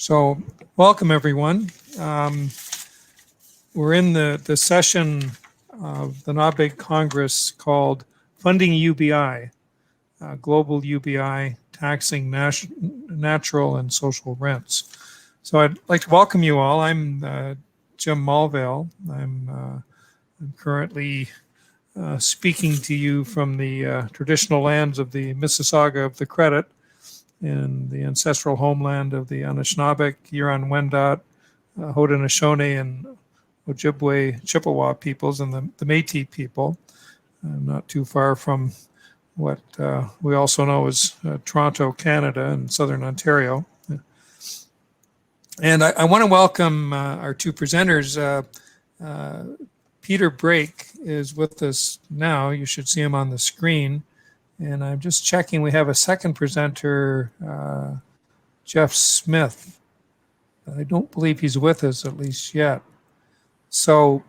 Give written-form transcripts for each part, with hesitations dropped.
So, welcome everyone. We're in the session of the NABIG Congress called Funding UBI, Global UBI, Taxing Natural and Social Rents. So I'd like to welcome you all. I'm Jim Mulvale. I'm currently speaking to you from the traditional lands of the Mississauga of the Credit, in the ancestral homeland of the Anishinaabeg, Huron-Wendat, Haudenosaunee, and Ojibwe Chippewa peoples, and the Métis people, not too far from what we also know as Toronto, Canada, and Southern Ontario. And I want to welcome our two presenters. Peter Brake is with us now. You should see him on the screen. And I'm just checking, we have a second presenter, Jeff Smith. I don't believe he's with us, at least yet. So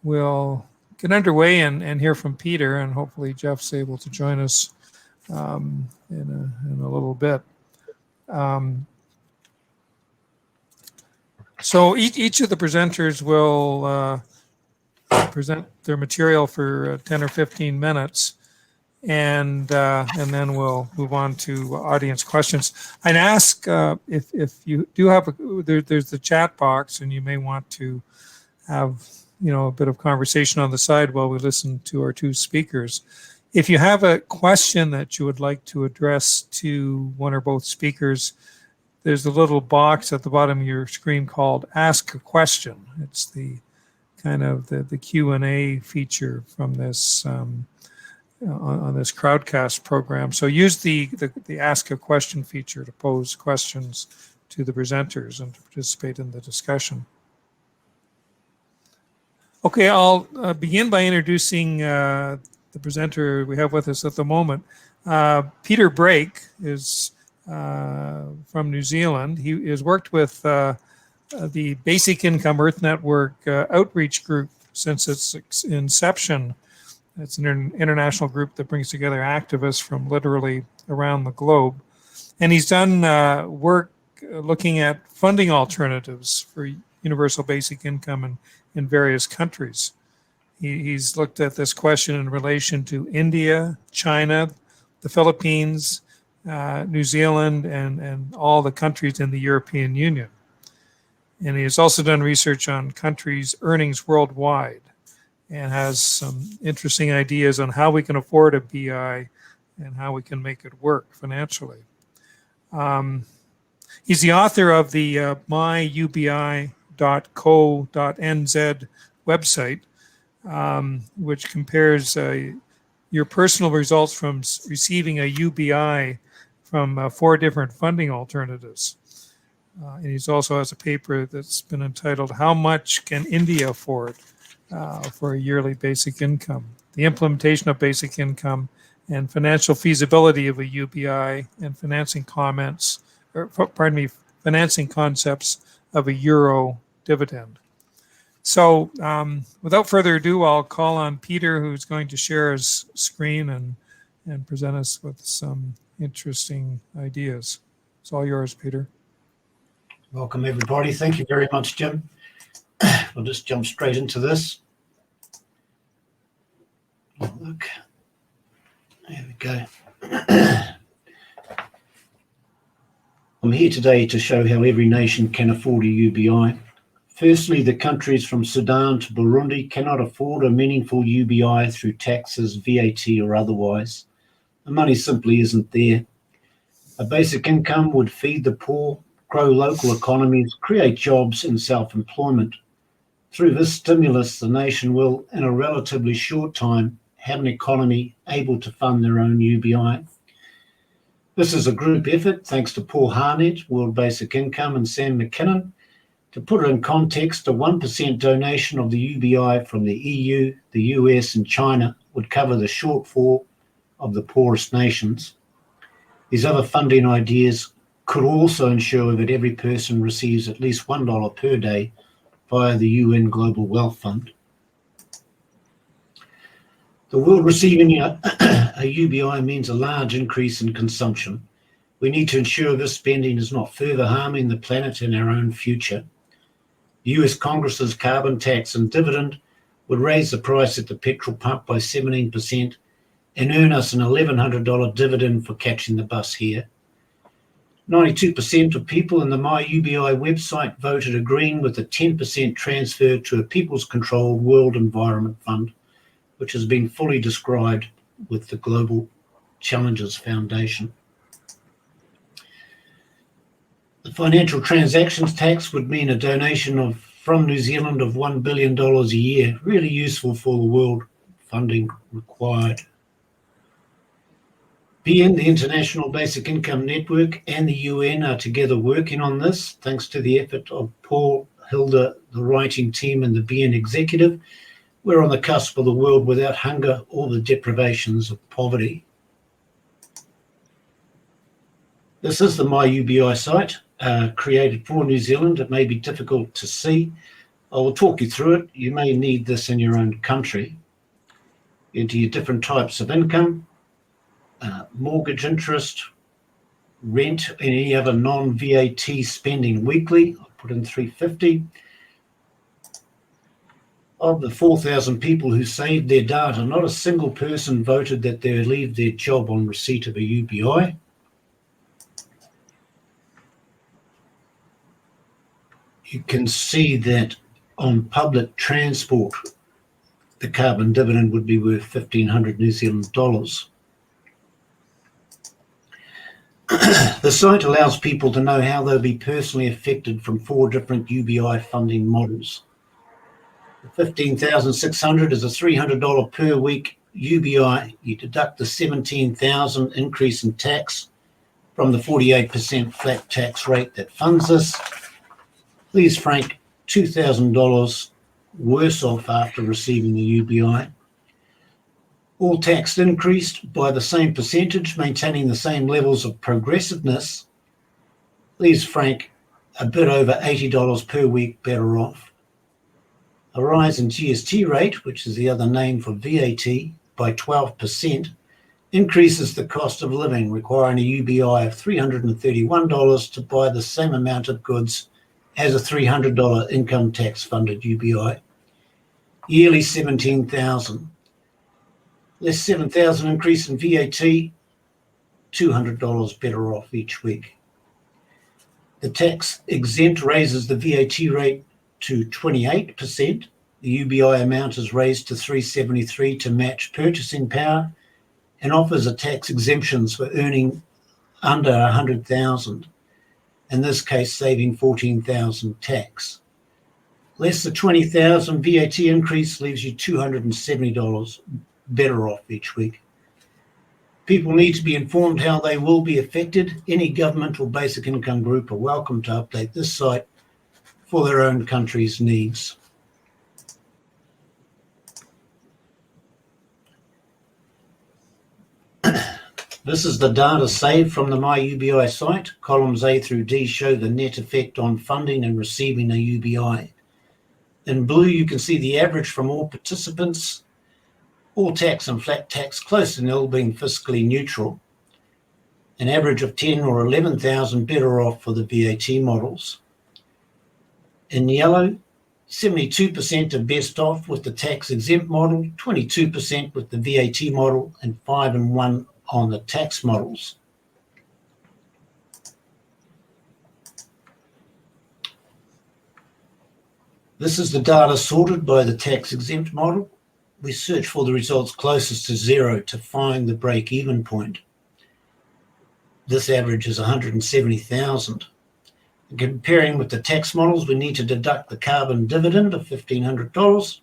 we'll get underway and hear from Peter, and hopefully Jeff's able to join us in a little bit. So each of the presenters will present their material for 10 or 15 minutes. And then we'll move on to audience questions. I'd ask if you do have there's the chat box, and you may want to have a bit of conversation on the side while we listen to our two speakers. If you have a question that you would like to address to one or both speakers, there's a little box at the bottom of your screen called "Ask a Question." It's the kind of the Q&A feature from this. On this Crowdcast program. So use the Ask a Question feature to pose questions to the presenters and to participate in the discussion. Okay, I'll begin by introducing the presenter we have with us at the moment. Peter Brake is from New Zealand. He has worked with the Basic Income Earth Network outreach group since its inception. It's an international group that brings together activists from literally around the globe. And he's done work looking at funding alternatives for universal basic income in various countries. He's looked at this question in relation to India, China, the Philippines, New Zealand, and all the countries in the European Union. And he has also done research on countries' earnings worldwide, and has some interesting ideas on how we can afford a BI and how we can make it work financially. He's the author of the myubi.co.nz website, which compares your personal results from receiving a UBI from 4 different funding alternatives. And he also has a paper that's been entitled, "How Much Can India Afford?" For a yearly basic income, the implementation of basic income, and financial feasibility of a UBI, and financing financing concepts of a euro dividend. So without further ado, I'll call on Peter, who's going to share his screen and present us with some interesting ideas. It's all yours, Peter. Welcome, everybody. Thank you very much, Jim. We'll just jump straight into this. Look, there we go. I'm here today to show how every nation can afford a UBI. Firstly, the countries from Sudan to Burundi cannot afford a meaningful UBI through taxes, VAT, or otherwise. The money simply isn't there. A basic income would feed the poor, grow local economies, create jobs and self-employment. Through this stimulus, the nation will, in a relatively short time, have an economy able to fund their own UBI. This is a group effort, thanks to Paul Harnett, World Basic Income, and Sam McKinnon. To put it in context, a 1% donation of the UBI from the EU, the US, and China would cover the shortfall of the poorest nations. These other funding ideas could also ensure that every person receives at least $1 per day via the UN Global Wealth Fund. The world receiving a UBI means a large increase in consumption, We need to ensure this spending is not further harming the planet and our own future. The US Congress's carbon tax and dividend would raise the price at the petrol pump by 17% and earn us an $1,100 dividend for catching the bus here. 92% of people in the MyUBI website voted agreeing with a 10% transfer to a people's-controlled World Environment Fund, which has been fully described with the Global Challenges Foundation. The financial transactions tax would mean a donation from New Zealand of $1 billion a year, really useful for the world funding required. BN, the International Basic Income Network, and the UN are together working on this, thanks to the effort of Paul, Hilda, the writing team, and the BN executive. We're on the cusp of the world without hunger or the deprivations of poverty. This is the MyUBI site, created for New Zealand. It may be difficult to see. I will talk you through it. You may need this in your own country. Enter your different types of income, mortgage interest, rent, and any other non-VAT spending weekly. I'll put in $350. Of the 4,000 people who saved their data, not a single person voted that they would leave their job on receipt of a UBI. You can see that on public transport, the carbon dividend would be worth 1,500 New Zealand dollars. The site allows people to know how they'll be personally affected from 4 different UBI funding models. The 15,600 is a $300 per week UBI. You deduct the 17,000 increase in tax from the 48% flat tax rate that funds this. Please frank $2,000 worse off after receiving the UBI. All tax increased by the same percentage, maintaining the same levels of progressiveness. Please frank a bit over $80 per week better off. A rise in GST rate, which is the other name for VAT, by 12% increases the cost of living, requiring a UBI of $331 to buy the same amount of goods as a $300 income tax funded UBI. Yearly $17,000. Less $7,000 increase in VAT, $200 better off each week. The tax exempt raises the VAT rate to 28%. The UBI amount is raised to $373 to match purchasing power and offers a tax exemptions for earning under $100,000. In this case, saving $14,000 tax. Less the $20,000 VAT increase leaves you $270 better off each week. People need to be informed how they will be affected. Any government or basic income group are welcome to update this site for their own country's needs. This is the data saved from the MyUBI site. Columns A through D show the net effect on funding and receiving a UBI. In blue, you can see the average from all participants, all tax and flat tax close to nil being fiscally neutral. An average of 10 or 11,000 better off for the VAT models. In yellow, 72% are best off with the tax exempt model, 22% with the VAT model, and 5 and 1 on the tax models. This is the data sorted by the tax exempt model. We search for the results closest to 0 to find the break-even point. This average is 170,000. Comparing with the tax models, we need to deduct the carbon dividend of $1,500,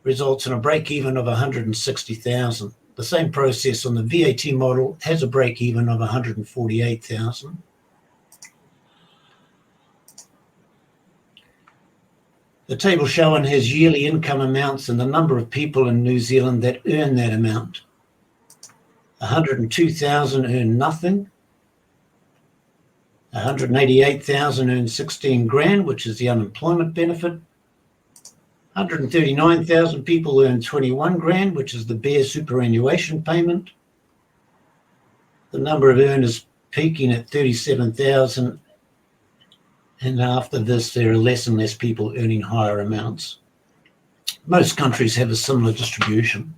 results in a break-even of 160,000. The same process on the VAT model has a break-even of 148,000. The table shown has yearly income amounts and the number of people in New Zealand that earn that amount. 102,000 earn nothing. 188,000 earn 16 grand, which is the unemployment benefit. 139,000 people earn 21 grand, which is the bare superannuation payment. The number of earners peaking at 37,000, and after this there are less and less people earning higher amounts. Most countries have a similar distribution.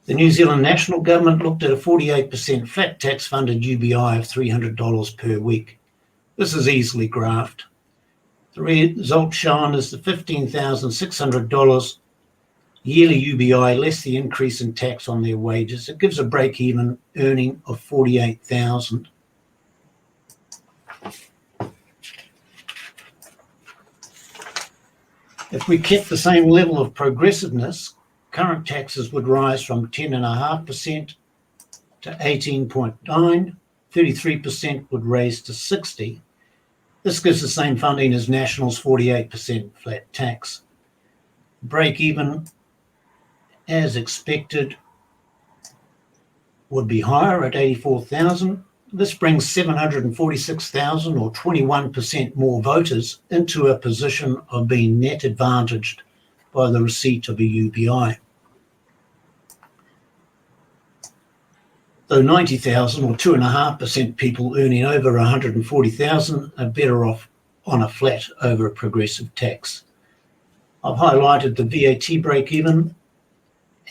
The New Zealand National Government looked at a 48% flat tax funded UBI of $300 per week. This is easily graphed. The result shown is the $15,600 yearly UBI less the increase in tax on their wages. It gives a break-even earning of $48,000. If we kept the same level of progressiveness, current taxes would rise from 10.5% to 18.9%, 33% would raise to 60%. This gives the same funding as National's 48% flat tax. Break even, as expected, would be higher at 84,000. This brings 746,000 or 21% more voters into a position of being net advantaged by the receipt of a UBI. Though 90,000 or 2.5% people earning over 140,000 are better off on a flat over a progressive tax. I've highlighted the VAT break-even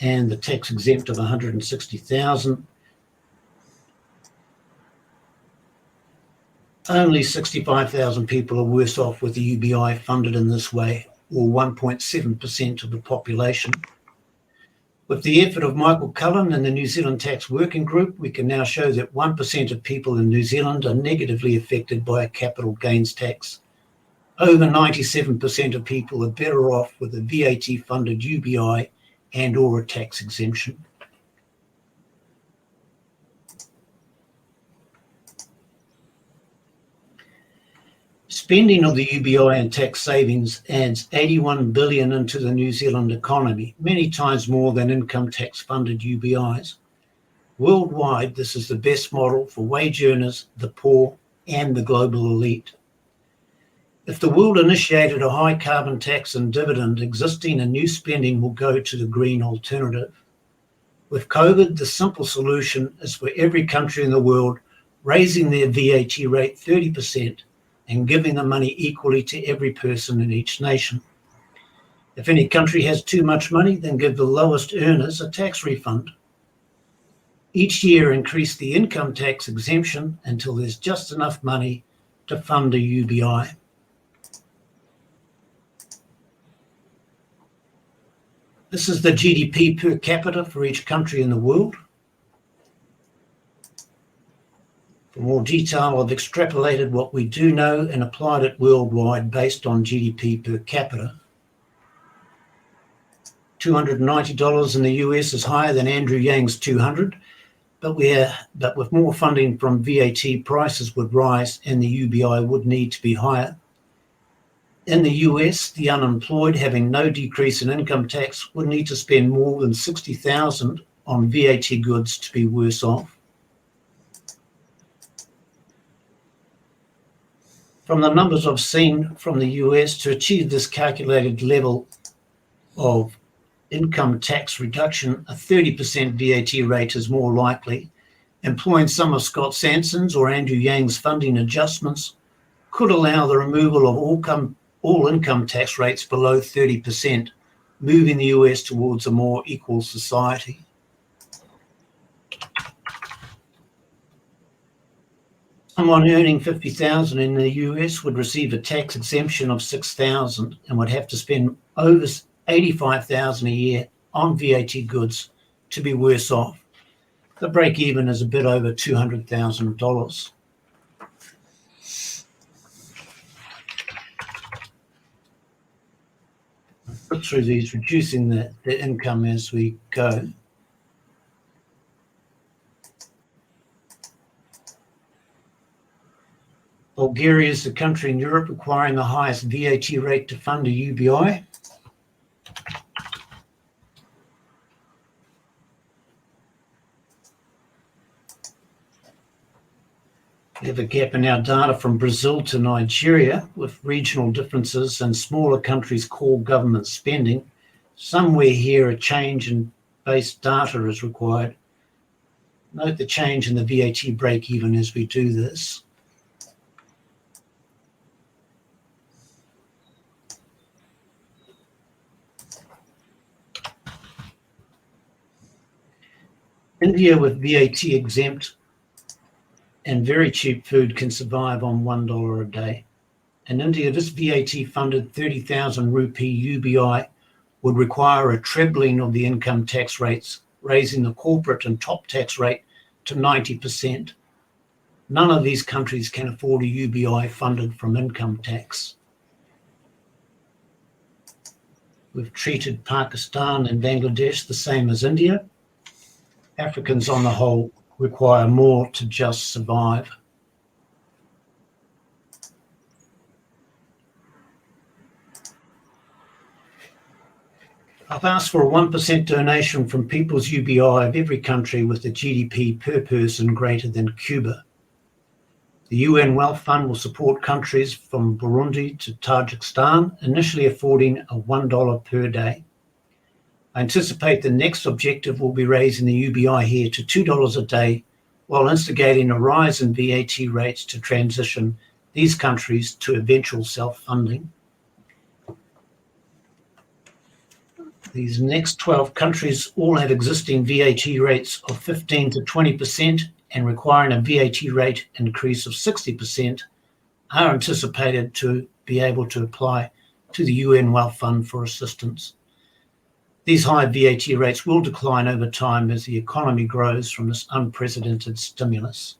and the tax exempt of 160,000. Only 65,000 people are worse off with the UBI funded in this way, or 1.7% of the population. With the effort of Michael Cullen and the New Zealand Tax Working Group, we can now show that 1% of people in New Zealand are negatively affected by a capital gains tax. Over 97% of people are better off with a VAT-funded UBI and or a tax exemption. Spending of the UBI and tax savings adds $81 billion into the New Zealand economy, many times more than income tax-funded UBIs. Worldwide, this is the best model for wage earners, the poor, and the global elite. If the world initiated a high carbon tax and dividend, existing and new spending will go to the green alternative. With COVID, the simple solution is for every country in the world raising their VAT rate 30% and giving the money equally to every person in each nation. If any country has too much money, then give the lowest earners a tax refund. Each year increase the income tax exemption until there's just enough money to fund a UBI. This is the GDP per capita for each country in the world. For more detail, I've extrapolated what we do know and applied it worldwide based on GDP per capita. $290 in the US is higher than Andrew Yang's 200, but with more funding from VAT, prices would rise and the UBI would need to be higher. In the US, the unemployed, having no decrease in income tax, would need to spend more than $60,000 on VAT goods to be worse off. From the numbers I've seen from the US, to achieve this calculated level of income tax reduction, a 30% VAT rate is more likely. Employing some of Scott Sanson's or Andrew Yang's funding adjustments could allow the removal of all income tax rates below 30%, moving the US towards a more equal society. Someone earning $50,000 in the US would receive a tax exemption of $6,000 and would have to spend over $85,000 a year on VAT goods to be worse off. The break even is a bit over $200,000. Put through these, reducing the income as we go. Bulgaria is the country in Europe requiring the highest VAT rate to fund a UBI. We have a gap in our data from Brazil to Nigeria, with regional differences and smaller countries' core government spending. Somewhere here a change in base data is required. Note the change in the VAT break even as we do this. India with VAT exempt and very cheap food can survive on $1 a day. In India, this VAT-funded 30,000 rupee UBI would require a trebling of the income tax rates, raising the corporate and top tax rate to 90%. None of these countries can afford a UBI funded from income tax. We've treated Pakistan and Bangladesh the same as India. Africans on the whole require more to just survive. I've asked for a 1% donation from people's UBI of every country with a GDP per person greater than Cuba. The UN Wealth Fund will support countries from Burundi to Tajikistan, initially affording a $1 per day. I anticipate the next objective will be raising the UBI here to $2 a day, while instigating a rise in VAT rates to transition these countries to eventual self-funding. These next 12 countries all have existing VAT rates of 15 to 20% and requiring a VAT rate increase of 60% are anticipated to be able to apply to the UN Wealth Fund for assistance. These high VAT rates will decline over time as the economy grows from this unprecedented stimulus.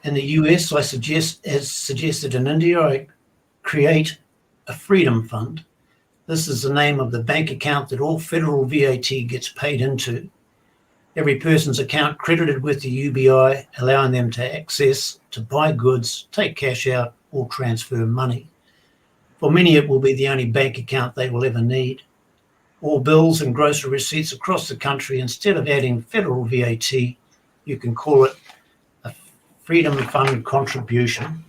In the US, as suggested in India, I create a freedom fund. This is the name of the bank account that all federal VAT gets paid into. Every person's account credited with the UBI, allowing them to access to buy goods, take cash out, or transfer money. For many, it will be the only bank account they will ever need. All bills and grocery receipts across the country, instead of adding federal VAT, you can call it a Freedom Fund contribution.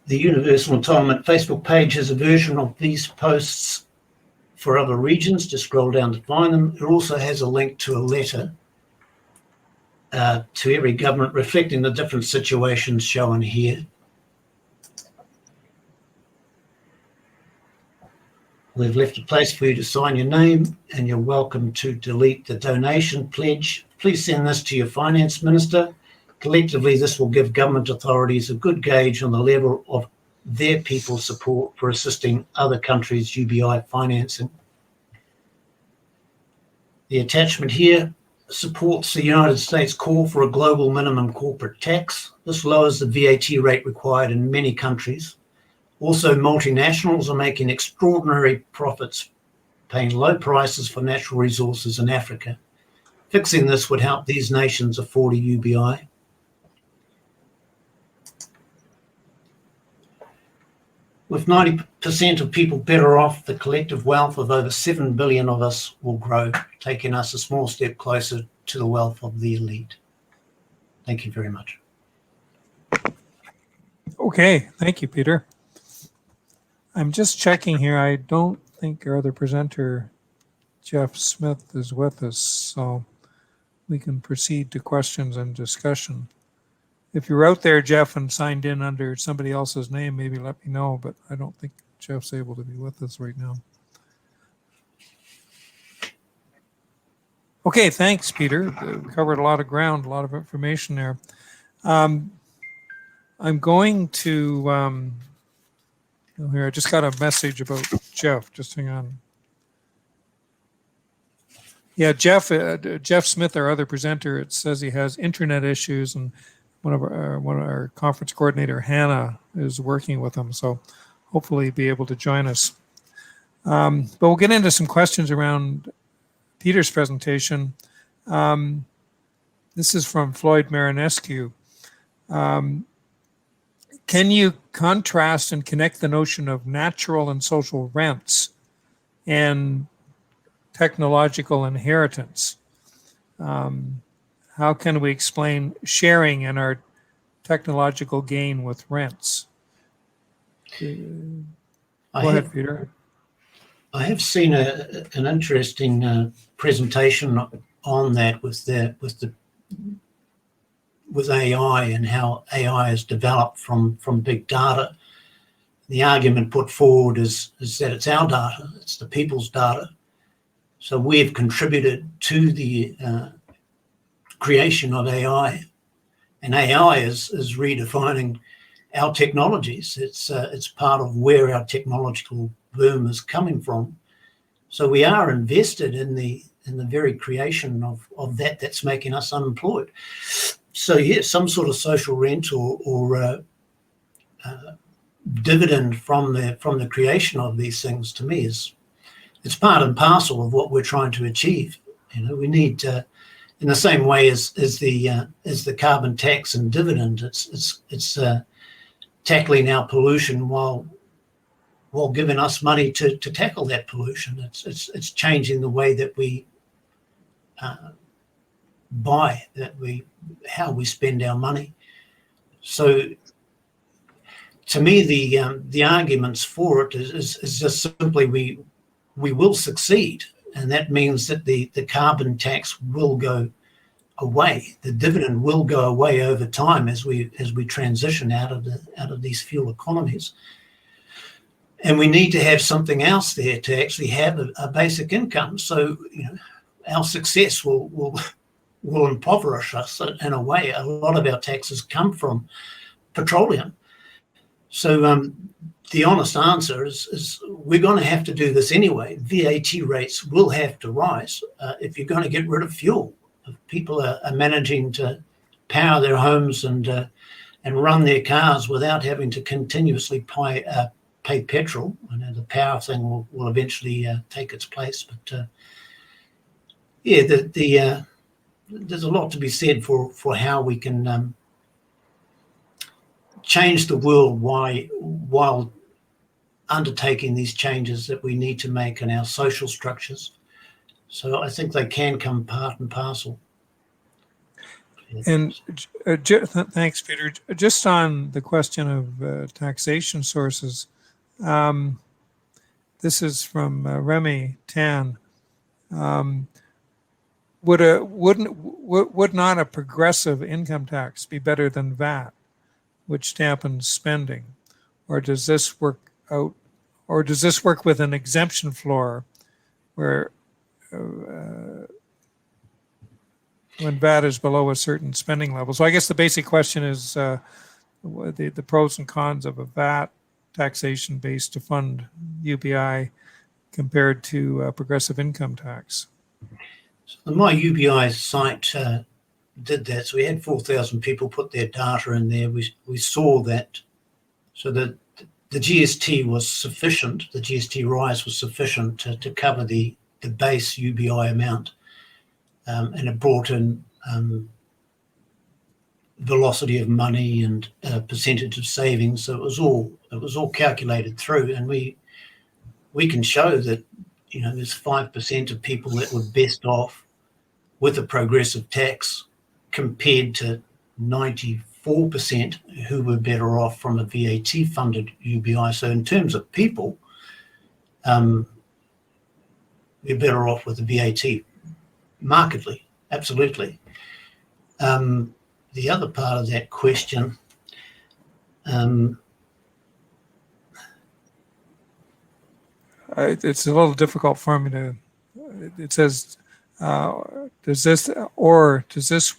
The Universal Entitlement Facebook page has a version of these posts for other regions. Just scroll down to find them. It also has a link to a letter to every government reflecting the different situations shown here. We've left a place for you to sign your name, and you're welcome to delete the donation pledge. Please send this to your finance minister. Collectively, this will give government authorities a good gauge on the level of their people's support for assisting other countries' UBI financing. The attachment here supports the United States call for a global minimum corporate tax. This lowers the VAT rate required in many countries. Also, multinationals are making extraordinary profits, paying low prices for natural resources in Africa. Fixing this would help these nations afford a UBI. With 90% of people better off, the collective wealth of over 7 billion of us will grow, taking us a small step closer to the wealth of the elite. Thank you very much. Okay, thank you, Peter. I'm just checking here. I don't think our other presenter, Jeff Smith, is with us, so we can proceed to questions and discussion. If you're out there, Jeff, and signed in under somebody else's name, maybe let me know, but I don't think Jeff's able to be with us right now. Okay, thanks, Peter. We covered a lot of ground, a lot of information there. I'm going to, here, I just got a message about Jeff. Just hang on. Yeah, Jeff Smith, our other presenter, it says he has internet issues, and one of our conference coordinator, Hannah, is working with him, so hopefully be able to join us. But we'll get into some questions around Peter's presentation. This is from Floyd Marinescu. Can you contrast and connect the notion of natural and social rents and technological inheritance. How can we explain sharing in our technological gain with rents? Go ahead, Peter. I have seen an interesting presentation on that with AI and how AI has developed from big data. The argument put forward is that it's our data, it's the people's data. So we've contributed to the creation of AI, and AI is redefining our technologies. It's part of where our technological boom is coming from. So we are invested in the very creation of that's making us unemployed. So yes, some sort of social rent or dividend from the creation of these things, to me, it's part and parcel of what we're trying to achieve. You know, we need in the same way as the carbon tax and dividend, it's tackling our pollution while giving us money to tackle that pollution. It's changing the way that we buy, how we spend our money. So to me, the arguments for it is just simply we will succeed, and that means that the carbon tax will go away. The dividend will go away over time as we transition out of these fuel economies. And we need to have something else there to actually have a basic income. So, you know, our success will impoverish us in a way. A lot of our taxes come from petroleum. So the honest answer is we're going to have to do this anyway. VAT rates will have to rise if you're going to get rid of fuel. If people are managing to power their homes and run their cars without having to continuously pay petrol, I know the power thing will eventually take its place. But there's a lot to be said for how we can change the world while undertaking these changes that we need to make in our social structures. So I think they can come part and parcel. And thanks, Peter. Just on the question of taxation sources, this is from Remy Tan. Would not a progressive income tax be better than VAT, which dampens spending, or does this work with an exemption floor, where when VAT is below a certain spending level? So I guess the basic question is the pros and cons of a VAT taxation base to fund UBI compared to a progressive income tax. So my UBI site did that. So we had 4,000 people put their data in there. We saw that. So the GST was sufficient. The GST rise was sufficient to cover the base UBI amount, and it brought in velocity of money and percentage of savings. So it was all calculated through, and we can show that, you know, there's 5% of people that were best off with a progressive tax compared to 94% who were better off from a VAT funded UBI. So in terms of people, we're better off with the VAT markedly, absolutely. The other part of that question, it's a little difficult for me to. It says, does this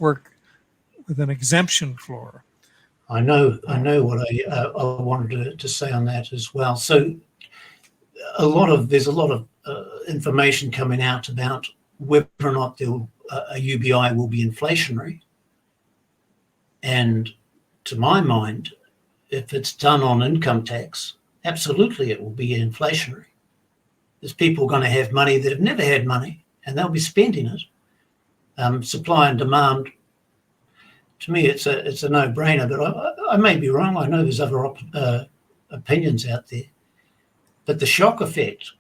work with an exemption floor? I know what I wanted to say on that as well. So there's a lot of information coming out about whether or not a UBI will be inflationary. And to my mind, if it's done on income tax, absolutely it will be inflationary. There's people going to have money that have never had money, and they'll be spending it. Supply and demand, to me, it's a no-brainer, but I may be wrong. I know there's other opinions out there. But the shock effect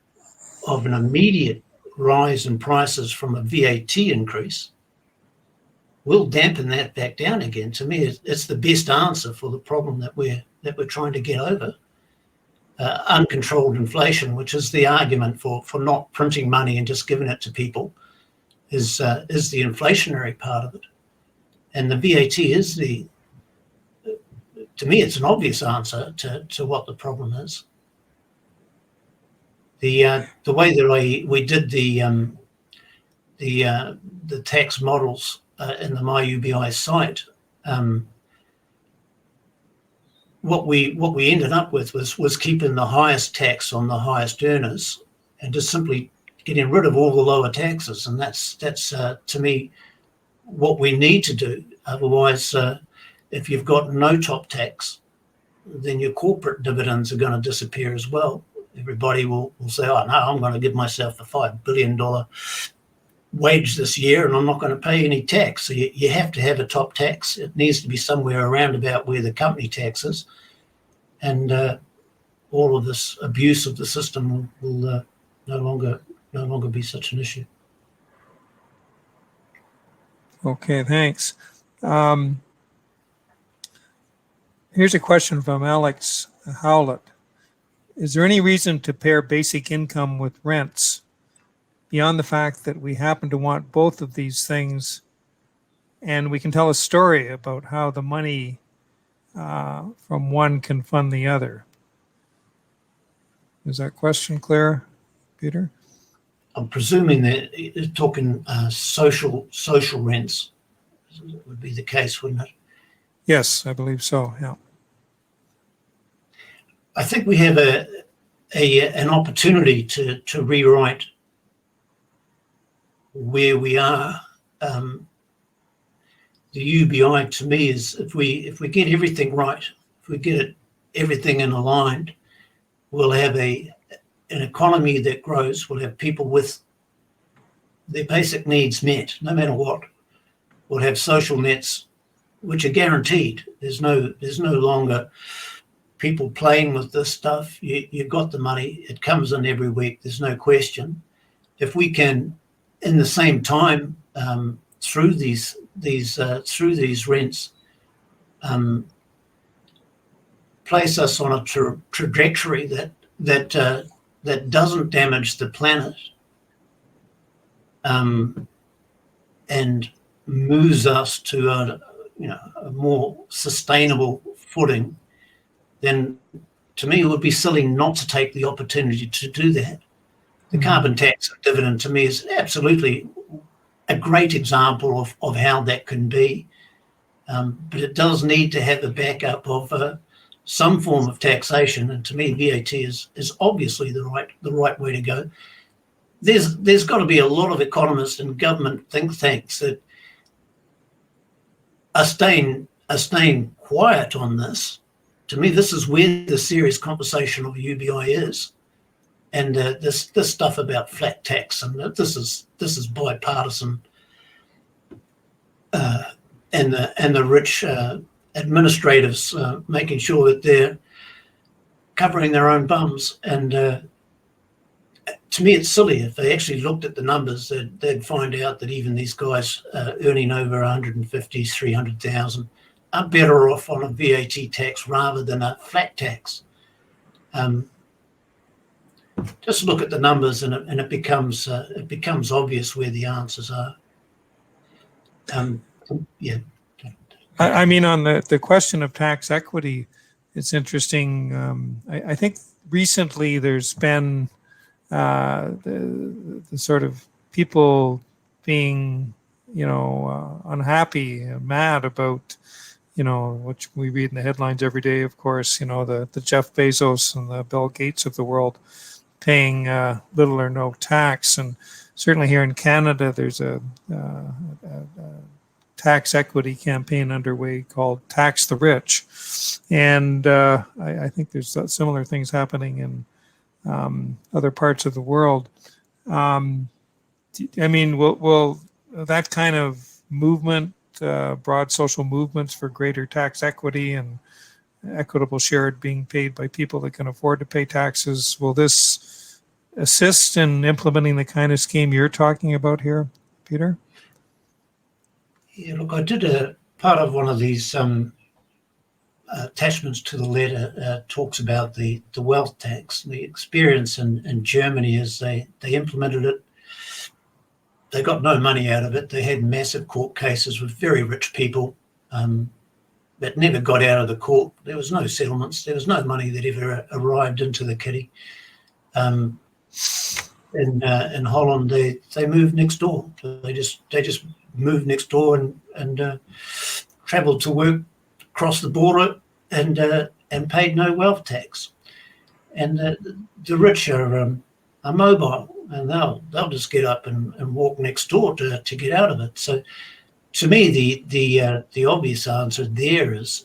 of an immediate rise in prices from a VAT increase will dampen that back down again. To me, it's the best answer for the problem that we're trying to get over. Uncontrolled inflation, which is the argument for not printing money and just giving it to people, is the inflationary part of it. And the VAT is to me, it's an obvious answer to what the problem is. The way that we did the tax models in the MyUBI site, what we ended up with was keeping the highest tax on the highest earners and just simply getting rid of all the lower taxes. And that's to me what we need to do. Otherwise, if you've got no top tax, then your corporate dividends are going to disappear as well. Everybody will say, oh, no, I'm going to give myself a $5 billion wage this year and I'm not going to pay any tax. So you have to have a top tax. It needs to be somewhere around about where the company tax is. And all of this abuse of the system will no longer be such an issue. Okay, thanks. Here's a question from Alex Howlett. Is there any reason to pair basic income with rents beyond the fact that we happen to want both of these things, and we can tell a story about how the money from one can fund the other? Is that question clear, Peter? I'm presuming that you're talking social rents would be the case, wouldn't it? Yes, I believe so, yeah. I think we have an opportunity to rewrite where we are. The UBI to me is if we get everything right, if we get everything in aligned, we'll have an economy that grows. We'll have people with their basic needs met, no matter what. We'll have social nets which are guaranteed. There's no longer people playing with this stuff. You've got the money. It comes in every week. There's no question. If we can, in the same time, through these rents, place us on a trajectory that doesn't damage the planet, and moves us to a more sustainable footing, then to me it would be silly not to take the opportunity to do that. The carbon tax and dividend to me is absolutely a great example of how that can be, but it does need to have a backup of some form of taxation, and to me VAT is obviously the right way to go. There's got to be a lot of economists and government think tanks that are staying quiet on this. To me, this is where the serious conversation of UBI is, and this stuff about flat tax, and this is bipartisan, and the rich administrators making sure that they're covering their own bums. And to me, it's silly. If they actually looked at the numbers, they'd find out that even these guys earning over 150, 300,000 are better off on a VAT tax rather than a flat tax. Just look at the numbers, and it becomes obvious where the answers are. Yeah. I mean, on the question of tax equity, it's interesting. I think recently there's been the sort of people being, unhappy, mad about, which we read in the headlines every day, of course, the Jeff Bezos and the Bill Gates of the world paying little or no tax. And certainly here in Canada, there's a tax equity campaign underway called Tax the Rich. And I think there's similar things happening in other parts of the world. I mean, will that kind of movement, broad social movements for greater tax equity and equitable share being paid by people that can afford to pay taxes, will this assist in implementing the kind of scheme you're talking about here, Peter? Yeah, look, I did a part of one of these attachments to the letter talks about the wealth tax. The experience in Germany is they implemented it. They got no money out of it. They had massive court cases with very rich people that never got out of the court. There was no settlements. There was no money that ever arrived into the kitty. In Holland, they moved next door. So they just moved next door and travelled to work across the border and paid no wealth tax. And the rich are mobile, and they'll just get up and walk next door to get out of it. So, to me, the obvious answer there is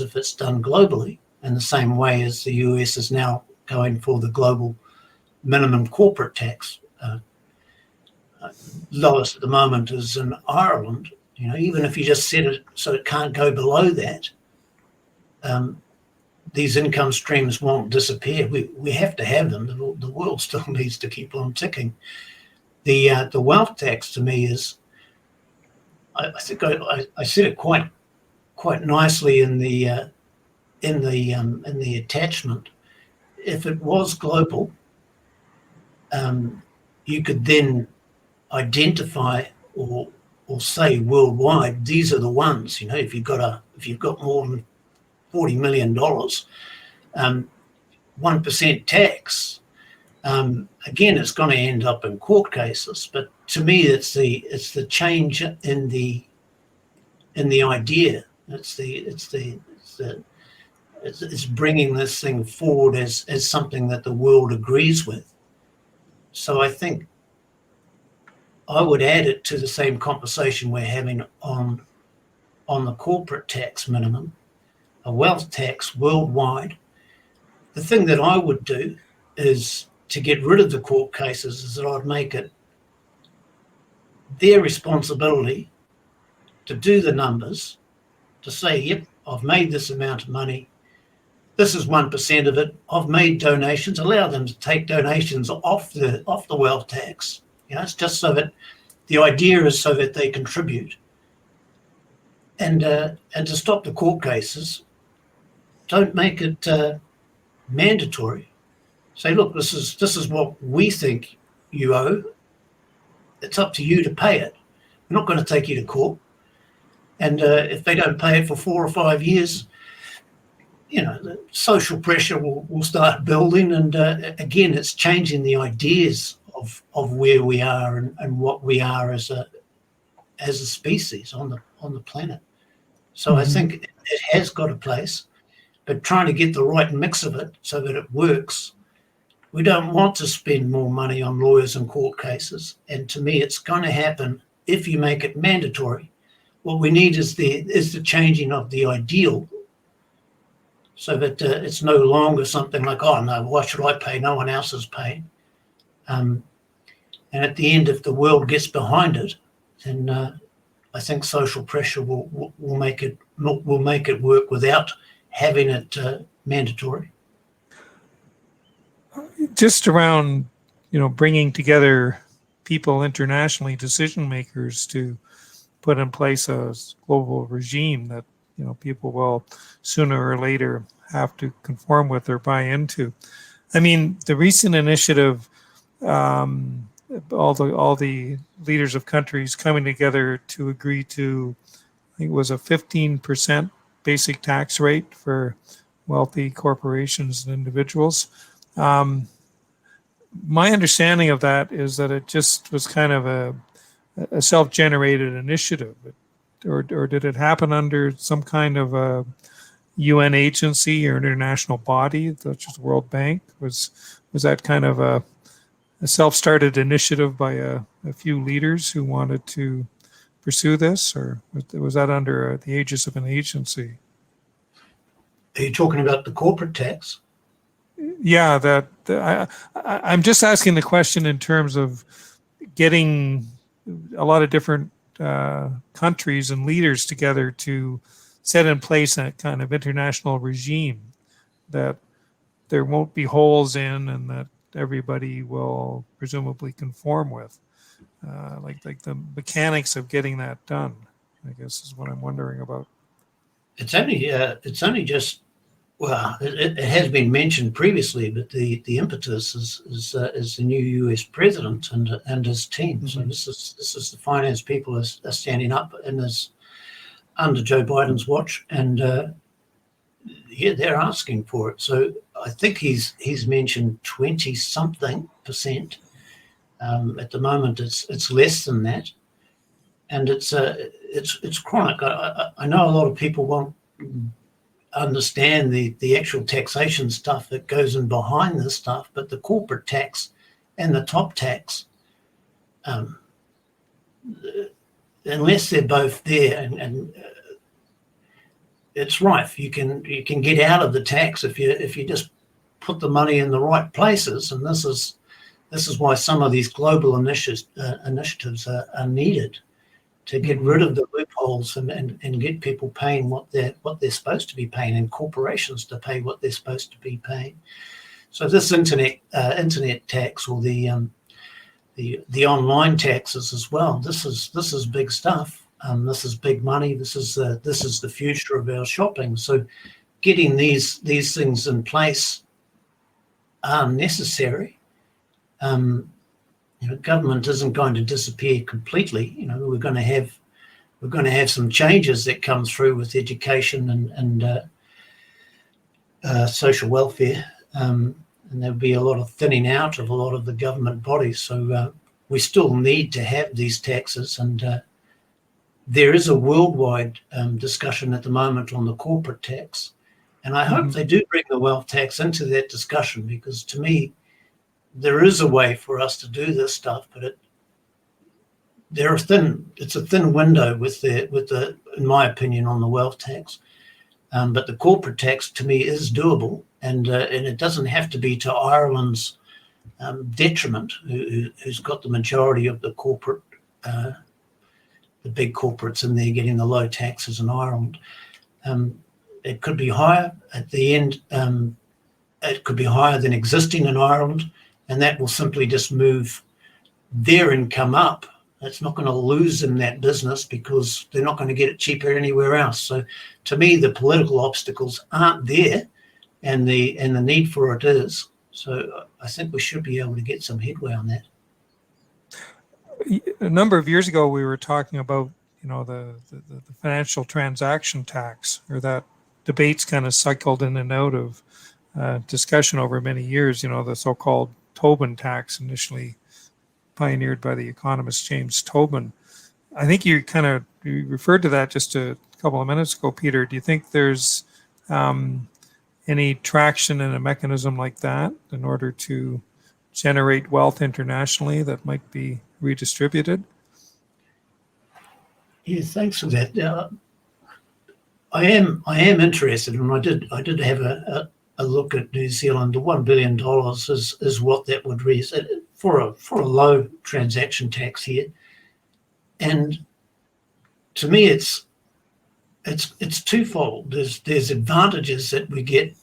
if it's done globally, in the same way as the US is now going for the global minimum corporate tax. Lowest at the moment is in Ireland. You know, even if you just set it so it can't go below that, these income streams won't disappear. We have to have them. The world still needs to keep on ticking. The wealth tax to me is, I think I said it quite nicely in the attachment. If it was global, you could then identify or say worldwide, these are the ones. You know, if you've got more than $40 million, 1% tax. Again, it's going to end up in court cases. But to me, it's the change in the idea. It's bringing this thing forward as something that the world agrees with. So I think I would add it to the same conversation we're having on the corporate tax minimum, a wealth tax worldwide. The thing that I would do is to get rid of the court cases is that I'd make it their responsibility to do the numbers, to say, yep, I've made this amount of money. This is 1% of it. I've made donations. Allow them to take donations off the wealth tax. You know, it's just so that the idea is so that they contribute. And to stop the court cases, don't make it mandatory. Say, look, this is what we think you owe. It's up to you to pay it. We're not going to take you to court. And if they don't pay it for 4 or 5 years, you know, the social pressure will start building. And again, it's changing the ideas of where we are and what we are as a species on the planet. So I think it has got a place, but trying to get the right mix of it so that it works. We don't want to spend more money on lawyers and court cases. And to me, it's going to happen if you make it mandatory. What we need is the changing of the ideal so that it's no longer something like, oh, no, why should I pay? No one else is paying. And at the end, if the world gets behind it, then I think social pressure will make it work without having it mandatory. Just around, you know, bringing together people internationally, decision makers, to put in place a global regime that, you know, people will sooner or later have to conform with or buy into. I mean, the recent initiative, all the leaders of countries coming together to agree to, I think it was a 15% basic tax rate for wealthy corporations and individuals. My understanding of that is that it just was kind of a self-generated initiative, or did it happen under some kind of a UN agency or international body, such as the World Bank? Was that kind of a self-started initiative by a few leaders who wanted to pursue this, or was that under the aegis of an agency? Are you talking about the corporate tax? Yeah, I'm just asking the question in terms of getting a lot of different countries and leaders together to set in place a kind of international regime that there won't be holes in, and that everybody will presumably conform with? Like the mechanics of getting that done, I guess, is what I'm wondering about. It's only just, well, it has been mentioned previously, but the impetus is the new US president and his team. Mm-hmm. So this is the finance people are standing up in this under Joe Biden's watch, and yeah, they're asking for it. So I think he's mentioned 20-something%. At the moment, it's less than that, and it's chronic. I know a lot of people won't understand the actual taxation stuff that goes in behind this stuff, but the corporate tax and the top tax, unless they're both there, and it's rife. You can get out of the tax if you just put the money in the right places, and this is why some of these global initiatives are needed, to get rid of the loopholes and get people paying what they're supposed to be paying, and corporations to pay what they're supposed to be paying. So this internet tax, or the online taxes as well, this is big stuff. This is big money. This is the future of our shopping. So getting these things in place are necessary. Government isn't going to disappear completely. We're going to have some changes that come through with education and social welfare, and there'll be a lot of thinning out of a lot of the government bodies. So we still need to have these taxes, and there is a worldwide discussion at the moment on the corporate tax, and I hope they do bring the wealth tax into that discussion, because to me, there is a way for us to do this stuff, but it's a thin window with the in my opinion, on the wealth tax. But the corporate tax to me is doable, and it doesn't have to be to Ireland's detriment, who's got the majority of the corporate, the big corporates in there getting the low taxes in Ireland. It could be higher at the end. It could be higher than existing in Ireland, and that will simply just move their income up. It's not going to lose them that business, because they're not going to get it cheaper anywhere else. So to me, the political obstacles aren't there, and the need for it is. So I think we should be able to get some headway on that. A number of years ago, we were talking about the financial transaction tax, or that debates kind of cycled in and out of discussion over many years. The so-called Tobin tax, initially pioneered by the economist James Tobin. I think you referred to that just a couple of minutes ago, Peter. Do you think there's any traction in a mechanism like that in order to generate wealth internationally that might be redistributed? Yeah, thanks for that. I am interested, and I did have a look at New Zealand. The $1 billion is what that would raise for a low transaction tax here, and to me, it's twofold. There's advantages that we get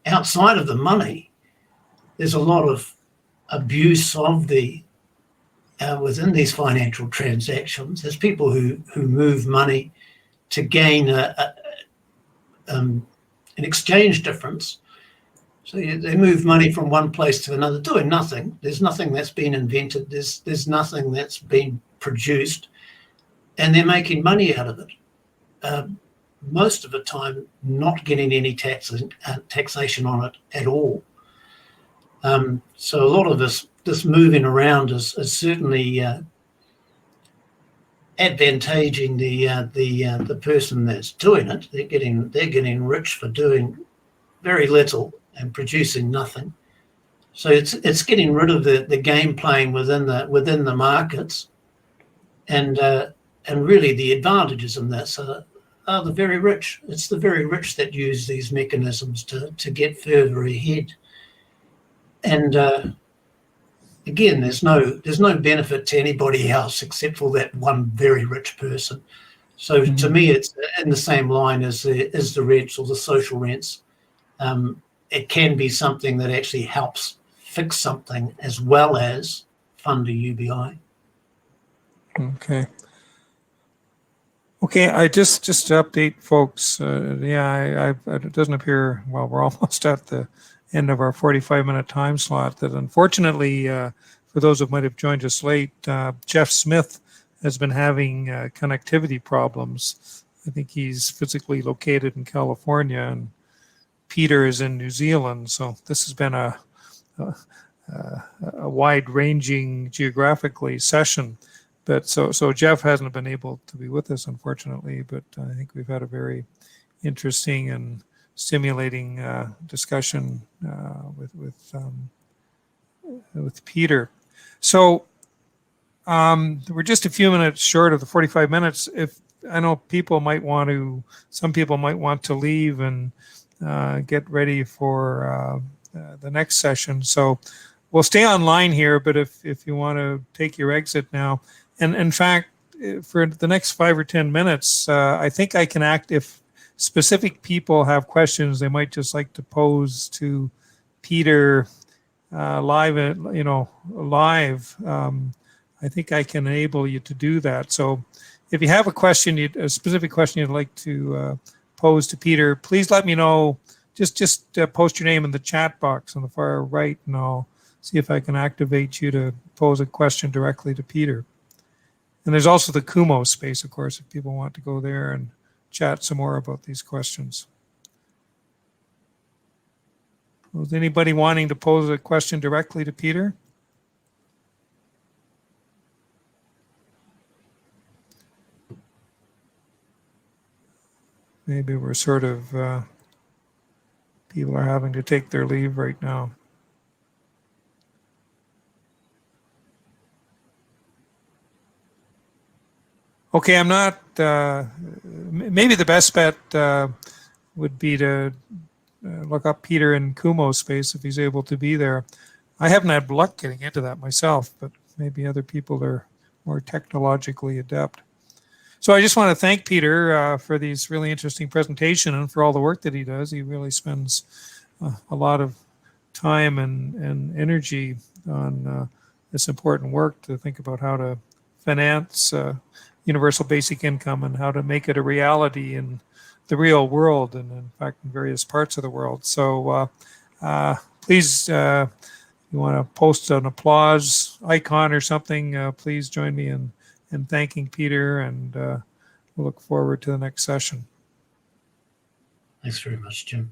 outside of the money. There's a lot of abuse of the within these financial transactions. There's people who move money to gain an exchange difference. So they move money from one place to another, doing nothing. There's nothing that's been invented. There's nothing that's been produced, and they're making money out of it. Most of the time, not getting any taxation on it at all. So a lot of this moving around is certainly advantaging the person that's doing it. They're getting rich for doing very little and producing nothing. So it's getting rid of the game playing within the markets, and really the advantages in this are the very rich. It's the very rich that use these mechanisms to get further ahead. And again, there's no benefit to anybody else except for that one very rich person. So to me, it's in the same line as the rents or the social rents. It can be something that actually helps fix something as well as fund a UBI. Okay. Okay, I just to update folks, it doesn't appear, well, we're almost at the end of our 45-minute time slot, that unfortunately, for those who might have joined us late, Jeff Smith has been having connectivity problems. I think he's physically located in California, and Peter is in New Zealand, so this has been a wide-ranging geographically session. But so Jeff hasn't been able to be with us, unfortunately, but I think we've had a very interesting and stimulating discussion with Peter. So we're just a few minutes short of the 45 minutes. If I know some people might want to leave and get ready for the next session. So we'll stay online here, but if you want to take your exit now, and in fact, for the next 5 or 10 minutes, I think I can act if specific people have questions they might just like to pose to Peter live. I think I can enable you to do that. So if you have a specific question you'd like to pose to Peter, please let me know. Just post your name in the chat box on the far right, and I'll see if I can activate you to pose a question directly to Peter. And there's also the Kumo space, of course, if people want to go there and chat some more about these questions. Was anybody wanting to pose a question directly to Peter? Maybe we're sort of, people are having to take their leave right now. Okay, I'm not, maybe the best bet would be to look up Peter in Kumo space if he's able to be there. I haven't had luck getting into that myself, but maybe other people are more technologically adept. So I just want to thank Peter for these really interesting presentation and for all the work that he does. He really spends a lot of time and energy on this important work to think about how to finance universal basic income and how to make it a reality in the real world and in fact in various parts of the world. So please, if you want to post an applause icon or something, please join me in thanking Peter, and we'll look forward to the next session. Thanks very much, Jim.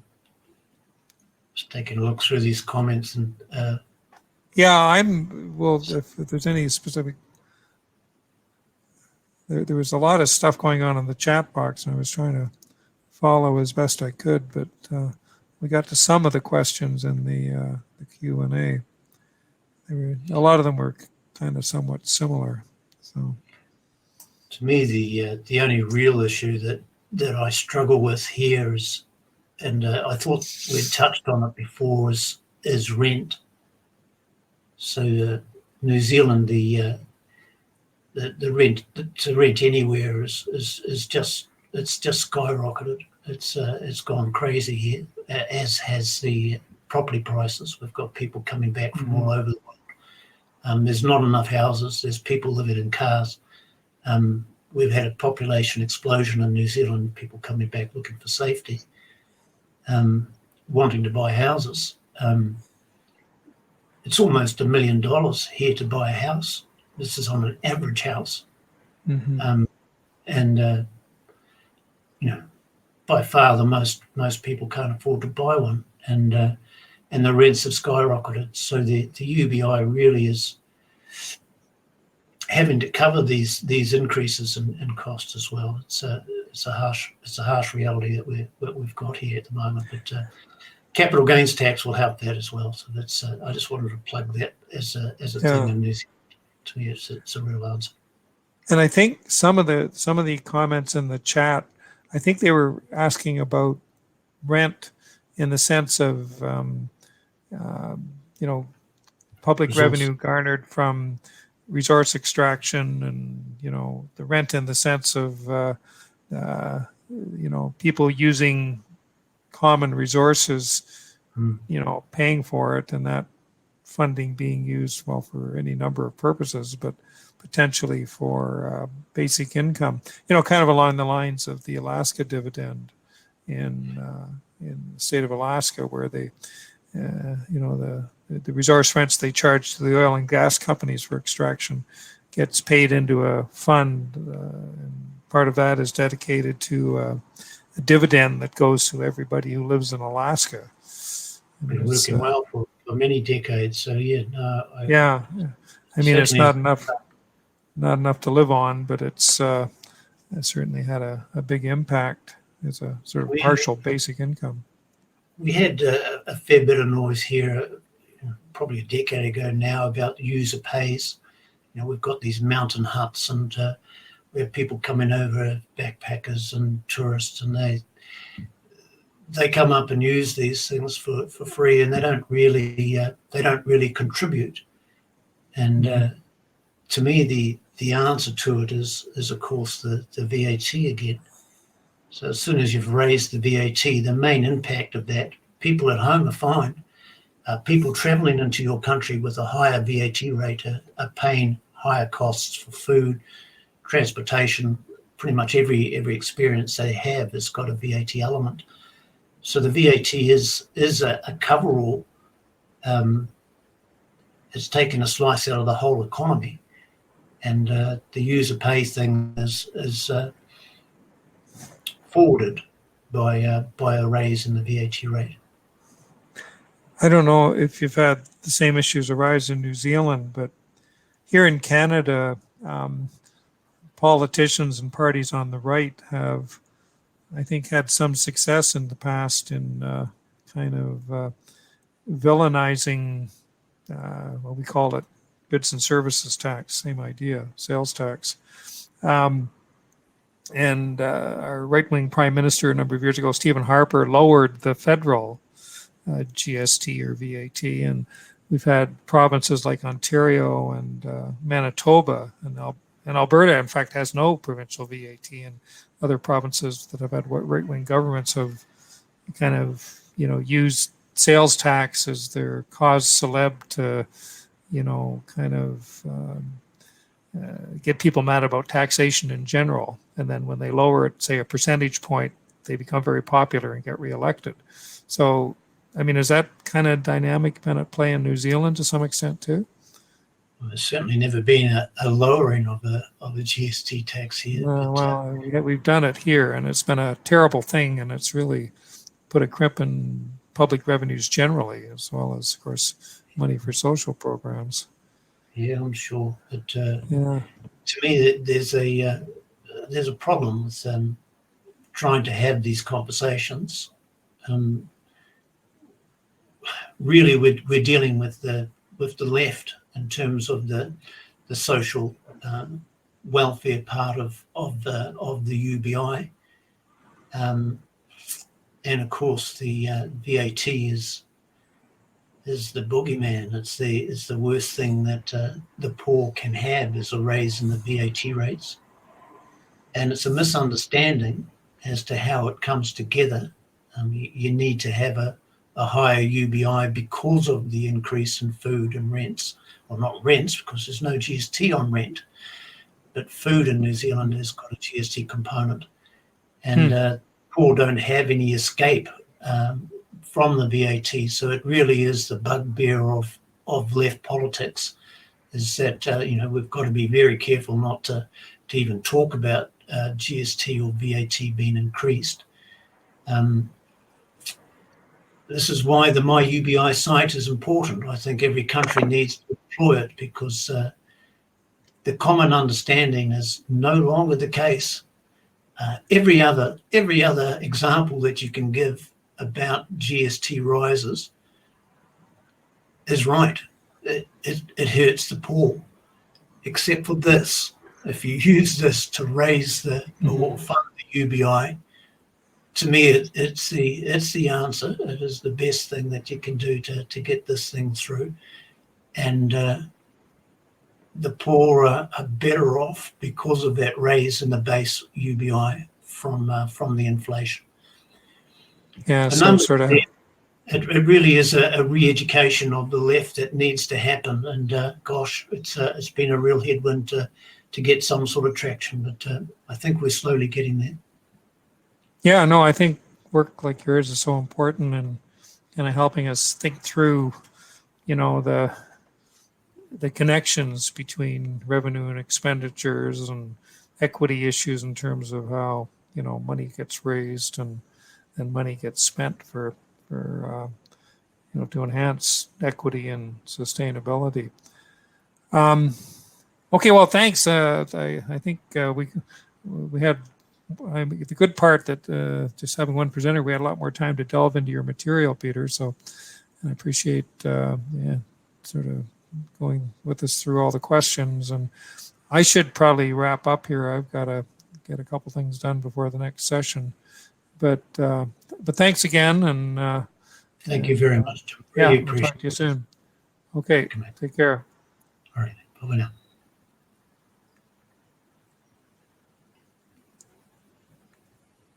Just taking a look through these comments and if there's any specific, there was a lot of stuff going on in the chat box, and I was trying to follow as best I could, but we got to some of the questions in the Q&A. A lot of them were kind of somewhat similar. So, to me, the only real issue that I struggle with here is, and I thought we'd touched on it before, is rent. So New Zealand, the rent to rent anywhere is just skyrocketed. It's gone crazy here, as has the property prices. We've got people coming back from all over the world. There's not enough houses. There's people living in cars. We've had a population explosion in New Zealand. People coming back looking for safety, wanting to buy houses. It's almost $1 million here to buy a house. This is on an average house. By far the most people can't afford to buy one, and the rents have skyrocketed. So the UBI really is having to cover these increases in cost as well. It's a harsh reality that we've got here at the moment. But capital gains tax will help that as well. So that's I just wanted to plug that as a thing in New Zealand. To me, it's a real answer. And I think some of the comments in the chat, I think they were asking about rent in the sense of public revenue garnered from resource extraction, and the rent in the sense of people using common resources, paying for it, and that funding being used, well, for any number of purposes, but potentially for basic income, kind of along the lines of the Alaska dividend in the state of Alaska, where they, the resource rents they charge to the oil and gas companies for extraction gets paid into a fund. And part of that is dedicated to a dividend that goes to everybody who lives in Alaska. Been working well for many decades. So yeah. I mean, it's not enough to live on, but it certainly had a big impact as a sort of partial basic income. We had a fair bit of noise here, probably a decade ago now, about user pays. We've got these mountain huts, and we have people coming over, backpackers and tourists, and they come up and use these things for free, and they don't really contribute. And to me, the answer to it is of course the VAT again. So as soon as you've raised the VAT, the main impact of that, people at home are fine. People traveling into your country with a higher VAT rate are paying higher costs for food, transportation. Pretty much every experience they have has got a VAT element. So the VAT is a coverall. It's taking a slice out of the whole economy, and the user pay thing is forwarded by a raise in the VAT rate. I don't know if you've had the same issues arise in New Zealand, but here in Canada, politicians and parties on the right have, I think, had some success in the past in kind of villainizing, we call it goods and services tax, same idea, sales tax. And our right-wing prime minister a number of years ago, Stephen Harper, lowered the federal GST or VAT, and we've had provinces like Ontario and Manitoba, and Alberta, in fact, has no provincial VAT, and other provinces that have had right-wing governments have kind of, used sales tax as their cause celeb to, kind of get people mad about taxation in general. And then when they lower it, say a percentage point, they become very popular and get reelected. So, I mean, is that kind of dynamic been at play in New Zealand to some extent too? Well, there's certainly never been a lowering of the GST tax here. We've done it here, and it's been a terrible thing, and it's really put a crimp in public revenues generally, as well as, of course, money for social programs. Yeah, I'm sure. But to me, there's a problem with trying to have these conversations. Really, we're dealing with the left in terms of the social welfare part of the UBI, and of course the VAT is the boogeyman. It's the worst thing that the poor can have, is a raise in the VAT rates, and it's a misunderstanding as to how it comes together. You need to have a higher UBI because of the increase in food and rents. Well, not rents, because there's no GST on rent, but food in New Zealand has got a GST component, and poor don't have any escape from the VAT. So it really is the bugbear of left politics, is that we've got to be very careful not to even talk about GST or VAT being increased. This is why the My UBI site is important. I think every country needs to employ it, because the common understanding is no longer the case. Every other example that you can give about GST rises is right. It hurts the poor, except for this. If you use this to raise or fund the UBI, to me, it's the answer. It is the best thing that you can do to get this thing through, and the poor are better off because of that raise in the base UBI from the inflation. Yeah, so sort of It really is a re-education of the left that needs to happen, and gosh, it's been a real headwind to get some sort of traction, but I think we're slowly getting there. Yeah, no, I think work like yours is so important and kind of helping us think through, the connections between revenue and expenditures and equity issues in terms of how money gets raised and money gets spent for to enhance equity and sustainability. Okay, well, thanks. I think we had the good part that just having one presenter, we had a lot more time to delve into your material, Peter. So I appreciate sort of going with us through all the questions. And I should probably wrap up here. I've got to get a couple things done before the next session. But thanks again, and thank you very much. Really we'll talk to you soon. Okay, take care. All right, bye now.